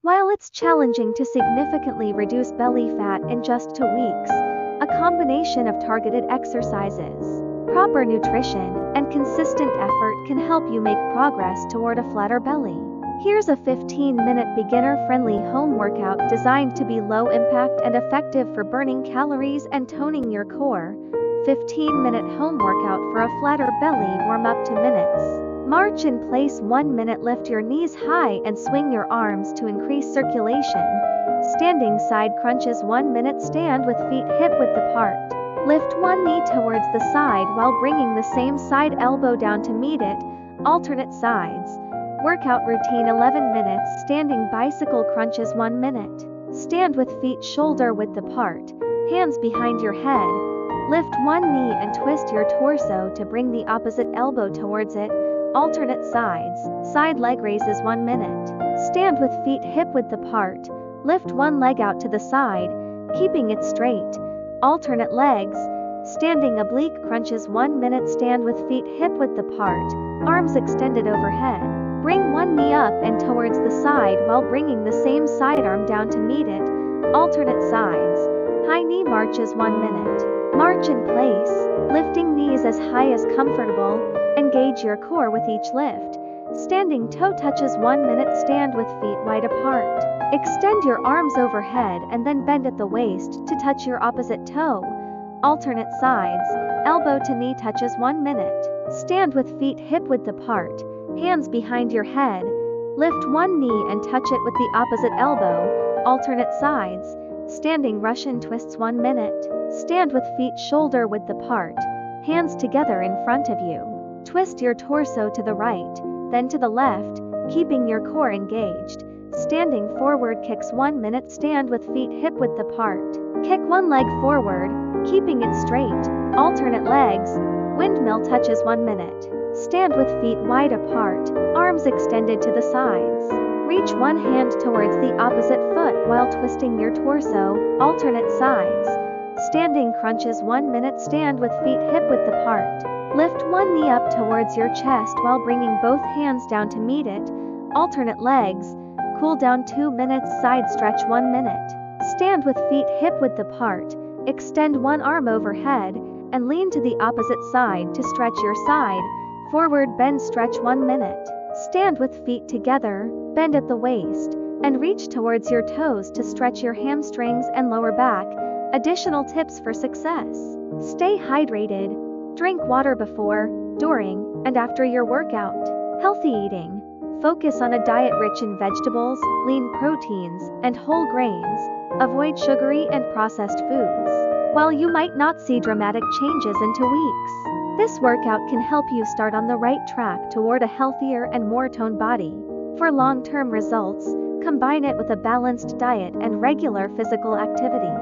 While it's challenging to significantly reduce belly fat in just 2 weeks, a combination of targeted exercises, proper nutrition, and consistent effort can help you make progress toward a flatter belly. Here's a 15-minute beginner-friendly home workout designed to be low-impact and effective for burning calories and toning your core. 15-minute home workout for a flatter belly. Warm up 2 minutes. March in place. 1 minute. Lift your knees high and swing your arms to increase circulation. Standing side crunches. 1 minute. Stand with feet hip-width apart. Lift one knee towards the side while bringing the same side elbow down to meet it. Alternate sides. Workout routine. 11 minutes. Standing bicycle crunches. 1 minute. Stand with feet shoulder-width apart, hands behind your head. Lift one knee and twist your torso to bring the opposite elbow towards it. Alternate sides. Side leg raises. 1 minute. Stand with feet hip-width apart. Lift one leg out to the side, keeping it straight. Alternate legs. Standing oblique crunches. 1 minute. Stand with feet hip-width apart, arms extended overhead. Bring one knee up and towards the side while bringing the same sidearm down to meet it. Alternate sides. High knee marches. 1 minute. March in place, lifting knees as high as comfortable. Engage your core with each lift. Standing toe touches. 1 minute. Stand with feet wide apart. Extend your arms overhead and then bend at the waist to touch your opposite toe. Alternate sides. Elbow to knee touches. 1 minute. Stand with feet hip-width apart, hands behind your head. Lift one knee and touch it with the opposite elbow. Alternate sides. Standing Russian twists. 1 minute. Stand with feet shoulder-width apart, hands together in front of you. Twist your torso to the right, then to the left, keeping your core engaged. Standing forward kicks. 1 minute. Stand with feet hip-width apart. Kick one leg forward, keeping it straight. Alternate legs. Windmill touches. 1 minute. Stand with feet wide apart, arms extended to the sides. Reach one hand towards the opposite foot while twisting your torso. Alternate sides. Standing crunches. 1 minute. Stand with feet hip-width apart. Lift one knee up towards your chest while bringing both hands down to meet it. Alternate legs. Cool down. 2 minutes. Side stretch. 1 minute. Stand with feet hip-width apart. Extend one arm overhead and lean to the opposite side to stretch your side. Forward bend stretch. 1 minute. Stand with feet together, bend at the waist, and reach towards your toes to stretch your hamstrings and lower back. Additional tips for success. Stay hydrated. Drink water before, during, and after your workout. Healthy eating. Focus on a diet rich in vegetables, lean proteins, and whole grains. Avoid sugary and processed foods. While you might not see dramatic changes in 2 weeks, this workout can help you start on the right track toward a healthier and more toned body. For long-term results, combine it with a balanced diet and regular physical activity.